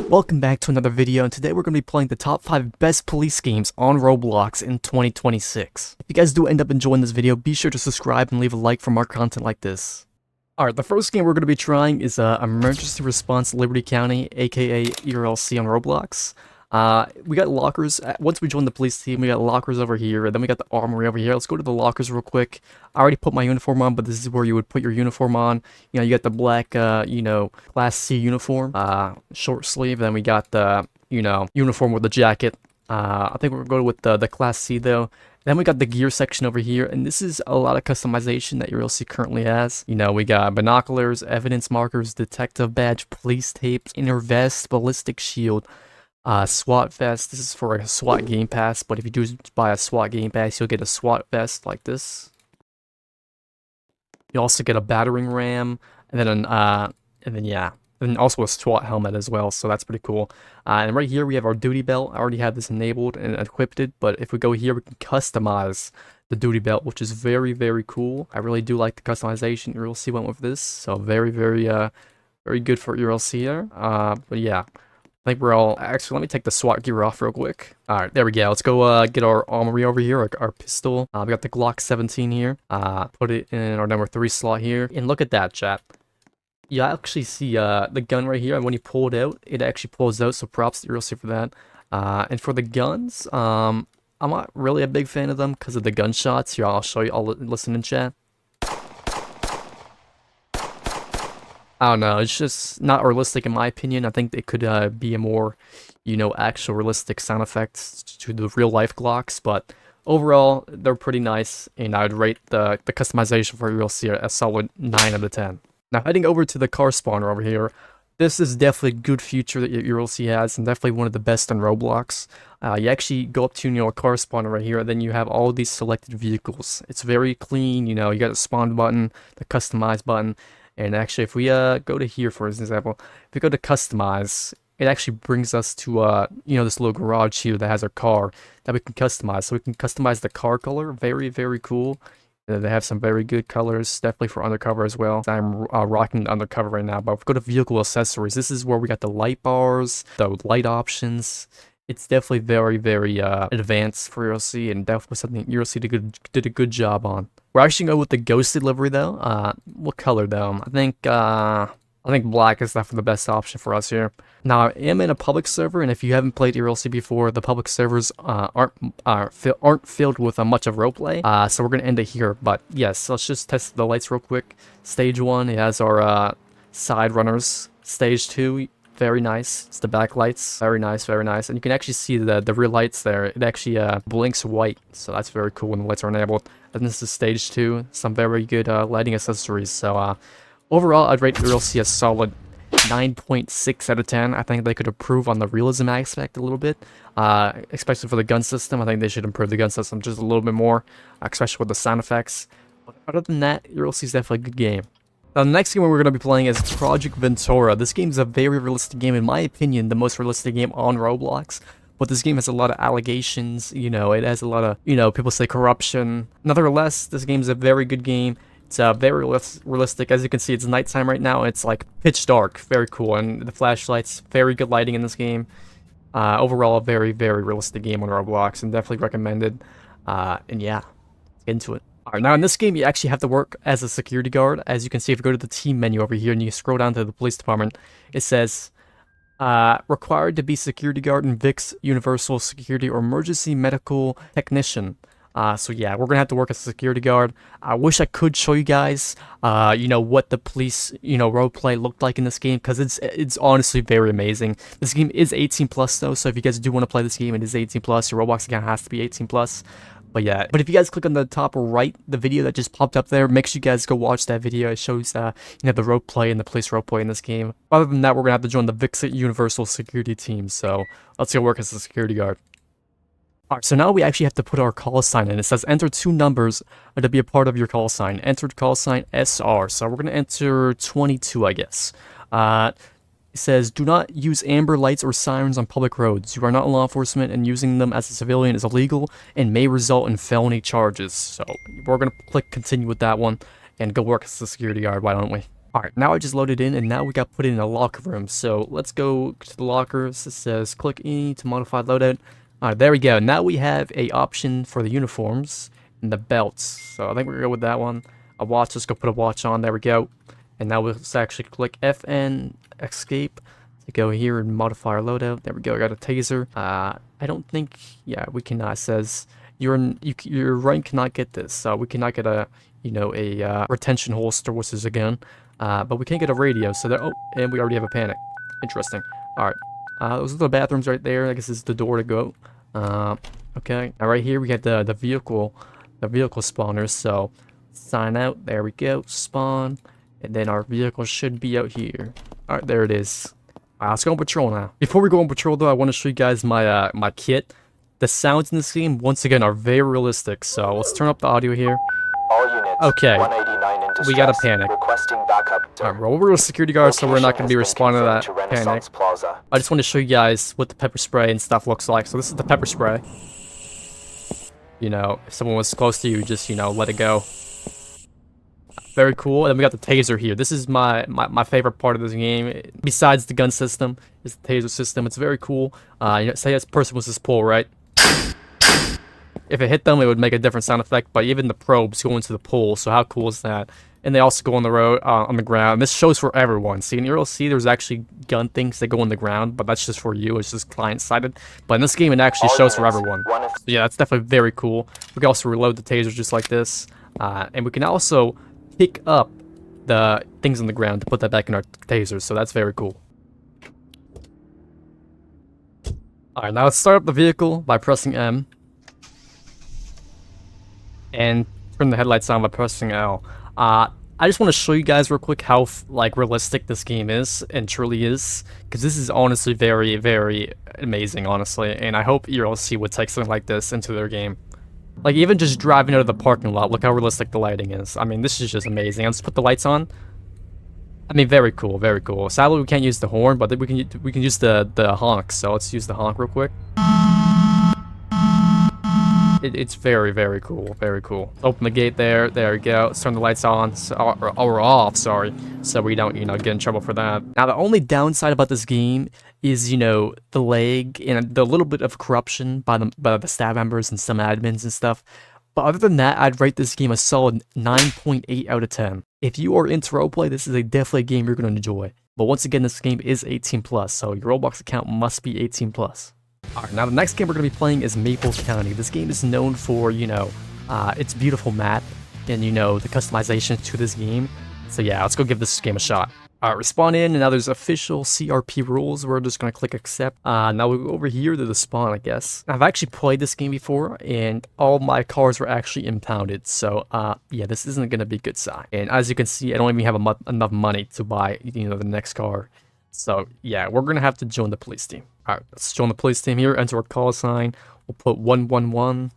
Welcome back to another video, and today we're going to be playing the top 5 best police games on Roblox in 2026. If you guys do end up enjoying this video, be sure to subscribe and leave a like for more content like this. Alright, the first game we're going to be trying is Emergency Response Liberty County, aka ERLC on Roblox. We got lockers. Once we join the police team, we got lockers over here, and then we got the armory over here. Let's go to the lockers real quick. I already put my uniform on, but this is where you would put your uniform on. You know, you got the black, Class C uniform, short sleeve. Then we got the, uniform with the jacket. I think we're going to go with the Class C, though. Then we got the gear section over here, and this is a lot of customization that ERLC currently has. You know, we got binoculars, evidence markers, detective badge, police tape, inner vest, ballistic shield, SWAT vest. This is for a SWAT game pass, but if you do buy a SWAT game pass, you'll get a SWAT vest like this. You also get a battering ram, and then and also a SWAT helmet as well, so that's pretty cool. And right here we have our duty belt. I already have this enabled and equipped it, but if we go here, we can customize the duty belt, which is very, very cool. I really do like the customization. ERLC went with this, so very, very good for ERLC there. But yeah, I think we're all... Actually, let me take the SWAT gear off real quick. Alright, there we go. Let's go get our armory over here, our pistol. We got the Glock 17 here. Put it in our number 3 slot here. And look at that, chat. You actually see the gun right here, and when you pull it out, it actually pulls out, so props to ERLC for that. And for the guns, I'm not really a big fan of them because of the gunshots. Here, I'll show you. I'll listen in chat. I don't know, it's just not realistic in my opinion. I think it could be a more, actual realistic sound effects to the real life Glocks, but overall, they're pretty nice, and I would rate the customization for ERLC a solid 9 out of 10. Now, heading over to the car spawner over here, this is definitely a good feature that ERLC has, and definitely one of the best on Roblox. You actually go up to a car spawner right here, and then you have all these selected vehicles. It's very clean, you got the spawn button, the customize button. And actually, if we go to here, for example, if we go to customize, it actually brings us to, this little garage here that has our car that we can customize. So we can customize the car color. Very, very cool. They have some very good colors, definitely for undercover as well. I'm rocking the undercover right now. But if we go to vehicle accessories, this is where we got the light bars, the light options. It's definitely very, very advanced for ERLC, and definitely something ERLC did a good job on. We're actually going to go with the ghosted livery though. What color though? I think black is definitely the best option for us here. Now, I am in a public server, and if you haven't played ERLC before, the public servers aren't filled with much of roleplay. So we're going to end it here. But yes, let's just test the lights real quick. Stage 1, it has our side runners. Stage 2, very nice. It's the backlights. Very nice, very nice. And you can actually see the rear lights there. It actually blinks white, so that's very cool when the lights are enabled. And this is stage 2. Some very good lighting accessories. So overall, I'd rate ERLC a solid 9.6 out of 10. I think they could improve on the realism aspect a little bit, especially for the gun system. I think they should improve the gun system just a little bit more, especially with the sound effects. But other than that, ERLC is definitely a good game. Now, the next game we're going to be playing is Project Ventura. This game is a very realistic game, in my opinion, the most realistic game on Roblox. But this game has a lot of allegations, it has a lot of, people say corruption. Nevertheless, this game is a very good game. It's very realistic. As you can see, it's nighttime right now. It's like pitch dark. Very cool. And the flashlights, very good lighting in this game. Overall, a very, very realistic game on Roblox, and definitely recommended. And yeah, let's get into it. Alright, now in this game, you actually have to work as a security guard. As you can see, if you go to the team menu over here and you scroll down to the police department, it says, required to be security guard in VIX, Universal Security, or Emergency Medical Technician. So yeah, we're gonna have to work as a security guard. I wish I could show you guys, what the police, roleplay looked like in this game, because it's honestly very amazing. This game is 18 plus though, so if you guys do want to play this game, it is 18 plus. Your Roblox account has to be 18 plus. But yeah, but if you guys click on the top right, the video that just popped up there, make sure you guys go watch that video. It shows, the roleplay and the police roleplay in this game. Other than that, we're gonna have to join the VIX Universal Security team. So let's go work as a security guard. Alright, so now we actually have to put our call sign in. It says enter 2 numbers to be a part of your call sign. Entered call sign SR. So we're gonna enter 22, I guess. It says, do not use amber lights or sirens on public roads. You are not law enforcement, and using them as a civilian is illegal and may result in felony charges. So we're going to click continue with that one and go work as a security guard, why don't we? Alright, now I just loaded in, and now we got put in a locker room. So let's go to the lockers. It says click E to modify loadout. Alright, there we go. Now we have a option for the uniforms and the belts. So I think we're gonna go with that one. A watch, let's go put a watch on. There we go. And now we'll actually click FN escape to go here and modify our loadout. There we go. I got a taser. I don't think, yeah, we cannot. It says your rank cannot get this. So we cannot get a retention holster, which is a gun. But we can't get a radio, so there. Oh, and we already have a panic. Interesting. All right. Those are the bathrooms right there. I guess this is the door to go. Okay. Now right here we got the vehicle spawners. So sign out. There we go. Spawn, and then our vehicle should be out here. All right, there it is. All right, let's go on patrol now. Before we go on patrol, though, I want to show you guys my my kit. The sounds in this game, once again, are very realistic. So let's turn up the audio here. All units, okay. 189 in distress, we got a panic. Requesting backup. Alright, well, we're a security guard, so we're not going to be responding to that panic. Plaza. I just want to show you guys what the pepper spray and stuff looks like. So this is the pepper spray. You know, if someone was close to you, just, you know, let it go. Very cool. And then we got the taser here. This is my favorite part of this game. Besides the gun system, is the taser system. It's very cool. You know, say this person was this pool, right? If it hit them, it would make a different sound effect, but even the probes go into the pool, so how cool is that? And they also go on the road, on the ground. This shows for everyone. See, in ERLC, there's actually gun things that go on the ground, but that's just for you. It's just client-sided. But in this game, it actually shows for everyone. So yeah, that's definitely very cool. We can also reload the taser just like this. And we can also pick up the things on the ground to put that back in our tasers, so that's very cool. Alright, now let's start up the vehicle by pressing M. And turn the headlights on by pressing L. I just want to show you guys real quick how realistic this game is and truly is, because this is honestly very, very amazing, honestly. And I hope ERLC would take something like this into their game. Like even just driving out of the parking lot, look how realistic the lighting is. I mean, this is just amazing. Let's put the lights on. I mean, very cool, very cool. Sadly, we can't use the horn, but we can use the honk. So let's use the honk real quick. It's very, very cool, very cool. Open the gate there. There we go. Let's turn the lights on, or off, sorry, so we don't, get in trouble for that. Now, the only downside about this game is, the lag and the little bit of corruption by the staff members and some admins and stuff. But other than that, I'd rate this game a solid 9.8 out of 10. If you are into roleplay, this is definitely a game you're going to enjoy. But once again, this game is 18+, so your Roblox account must be 18+. Alright, now the next game we're going to be playing is Rensselaer County. This game is known for, its beautiful map and, the customization to this game. So yeah, let's go give this game a shot. Alright, respawn in, and now there's official CRP rules. We're just going to click accept. Now we go over here to the spawn, I guess. I've actually played this game before, and all my cars were actually impounded. So, yeah, this isn't going to be a good sign. And as you can see, I don't even have enough money to buy, the next car. So, yeah, we're going to have to join the police team. Alright, let's join the police team here. Enter our call sign. We'll put 111.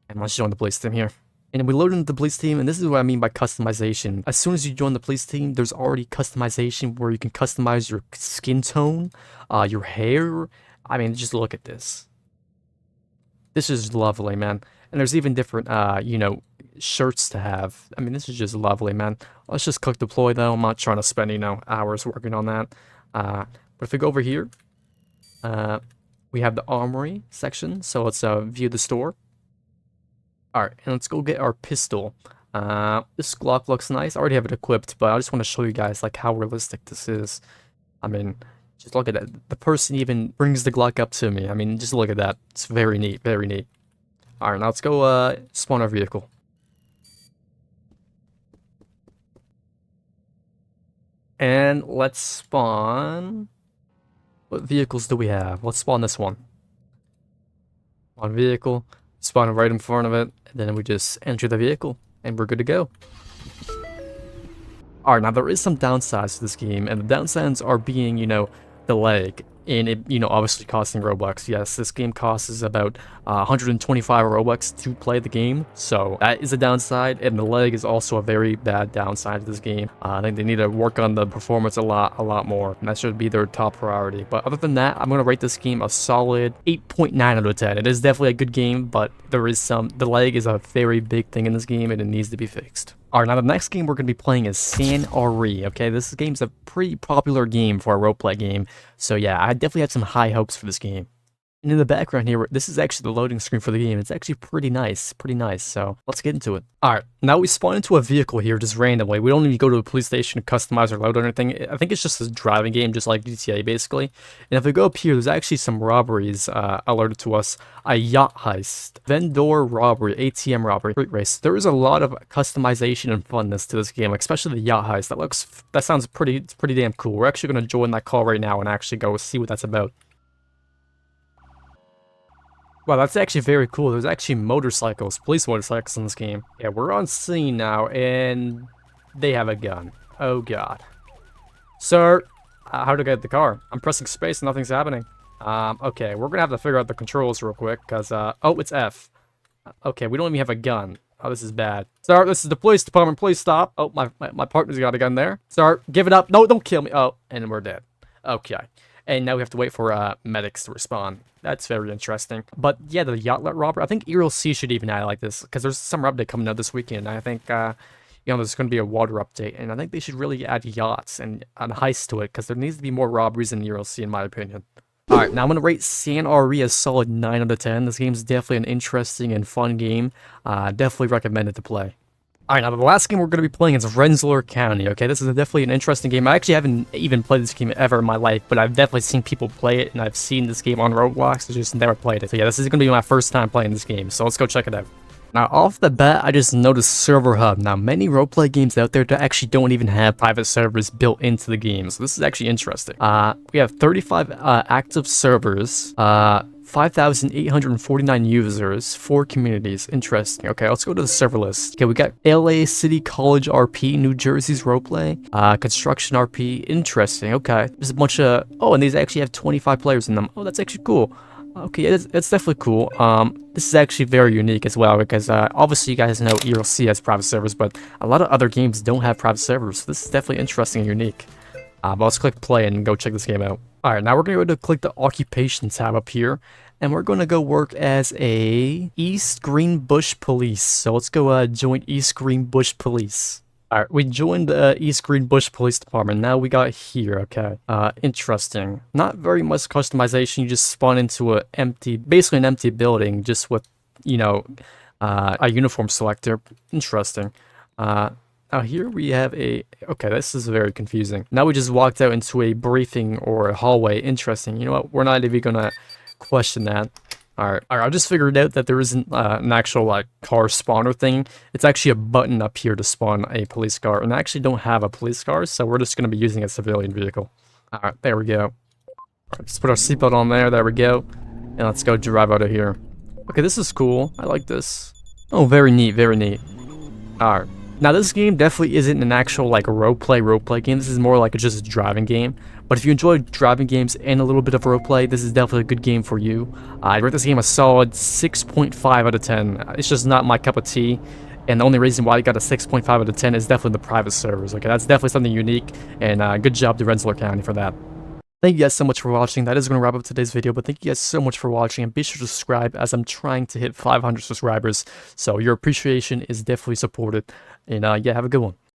And let's join the police team here. And we load into the police team, and this is what I mean by customization. As soon as you join the police team, there's already customization where you can customize your skin tone, your hair. I mean, just look at this. This is lovely, man. And there's even different, shirts to have. I mean, this is just lovely, man. Let's just click deploy, though. I'm not trying to spend, hours working on that. But if we go over here, we have the armory section. So let's view the store. Alright, and let's go get our pistol. This Glock looks nice. I already have it equipped, but I just want to show you guys how realistic this is. I mean, just look at that. The person even brings the Glock up to me. I mean, just look at that. It's very neat, very neat. Alright, now let's go spawn our vehicle. And let's spawn... What vehicles do we have? Let's spawn this one. One vehicle. Spawn right in front of it. And then we just enter the vehicle. And we're good to go. Alright, now there is some downsides to this game. And the downsides are being, the lag. And it, obviously costing Robux. Yes, this game costs about 125 Robux to play the game. So that is a downside, and the lag is also a very bad downside to this game. I think they need to work on the performance a lot more. And that should be their top priority. But other than that, I'm going to rate this game a solid 8.9 out of 10. It is definitely a good game, but the lag is a very big thing in this game, and it needs to be fixed. Alright, now the next game we're going to be playing is San Aurie, okay? This game's a pretty popular game for a roleplay game, so yeah, I definitely have some high hopes for this game. And in the background here, this is actually the loading screen for the game. It's actually pretty nice, so let's get into it. Alright, now we spawn into a vehicle here just randomly. We don't need to go to a police station to customize or load or anything. I think it's just a driving game, just like GTA basically. And if we go up here, there's actually some robberies alerted to us. A yacht heist, vendor robbery, ATM robbery, street race. There is a lot of customization and funness to this game, especially the yacht heist. That sounds pretty damn cool. We're actually going to join that call right now and actually go see what that's about. Wow, that's actually very cool. There's actually motorcycles, police motorcycles in this game. Yeah, we're on scene now, and they have a gun. Oh, God. Sir, how to get the car? I'm pressing space and nothing's happening. Okay, we're gonna have to figure out the controls real quick, because, oh, it's F. Okay, we don't even have a gun. Oh, this is bad. Sir, this is the police department. Please stop. Oh, my partner's got a gun there. Sir, give it up. No, don't kill me. Oh, and we're dead. Okay. And now we have to wait for medics to respond. That's very interesting. But yeah, the yacht robber, I think ERLC should even add like this, because there's some update coming out this weekend. I think, there's going to be a water update, and I think they should really add yachts and heists to it, because there needs to be more robberies in ERLC, in my opinion. Alright, now I'm going to rate San Aurie a solid 9 out of 10. This game's definitely an interesting and fun game. Definitely recommend it to play. Alright, now the last game we're going to be playing is Rensselaer County, okay? This is definitely an interesting game. I actually haven't even played this game ever in my life, but I've definitely seen people play it, and I've seen this game on Roblox, I just never played it. So yeah, this is going to be my first time playing this game, so let's go check it out. Now, off the bat, I just noticed Server Hub. Now, many roleplay games out there that actually don't even have private servers built into the game, so this is actually interesting. We have 35 active servers, 5,849 users, 4 communities. Interesting. Okay, let's go to the server list. Okay, we got LA City College RP, New Jersey's Roleplay, Construction RP. Interesting. Okay, there's a bunch of... Oh, and these actually have 25 players in them. Oh, that's actually cool. Okay, it's definitely cool. This is actually very unique as well, because obviously you guys know ERLC has private servers, but a lot of other games don't have private servers, so this is definitely interesting and unique. But let's click play and go check this game out. Alright, now we're going to click the occupation tab up here, and we're going to go work as a East Greenbush Police. So let's go join East Greenbush Police. Alright, we joined the East Greenbush Police Department. Now we got here, okay. Interesting. Not very much customization. You just spawn into basically an empty building, just with, a uniform selector. Interesting. Now here we have okay, this is very confusing. Now we just walked out into a briefing or a hallway. Interesting. You know what? We're not even gonna question that. Alright, I just figured out that there isn't an actual car spawner thing. It's actually a button up here to spawn a police car, and I actually don't have a police car, so we're just going to be using a civilian vehicle. Alright, there we go. Alright, let's put our seatbelt on there we go, and let's go drive out of here. Okay, this is cool. I like this. Oh, very neat, very neat. Alright. Now, this game definitely isn't an actual, roleplay game. This is more like just a driving game. But if you enjoy driving games and a little bit of roleplay, this is definitely a good game for you. I'd rate this game a solid 6.5 out of 10. It's just not my cup of tea. And the only reason why I got a 6.5 out of 10 is definitely the private servers. Okay, that's definitely something unique. And good job to Rensselaer County for that. Thank you guys so much for watching. That is going to wrap up today's video, but thank you guys so much for watching, and be sure to subscribe as I'm trying to hit 500 subscribers, so your appreciation is definitely supported, and yeah, have a good one.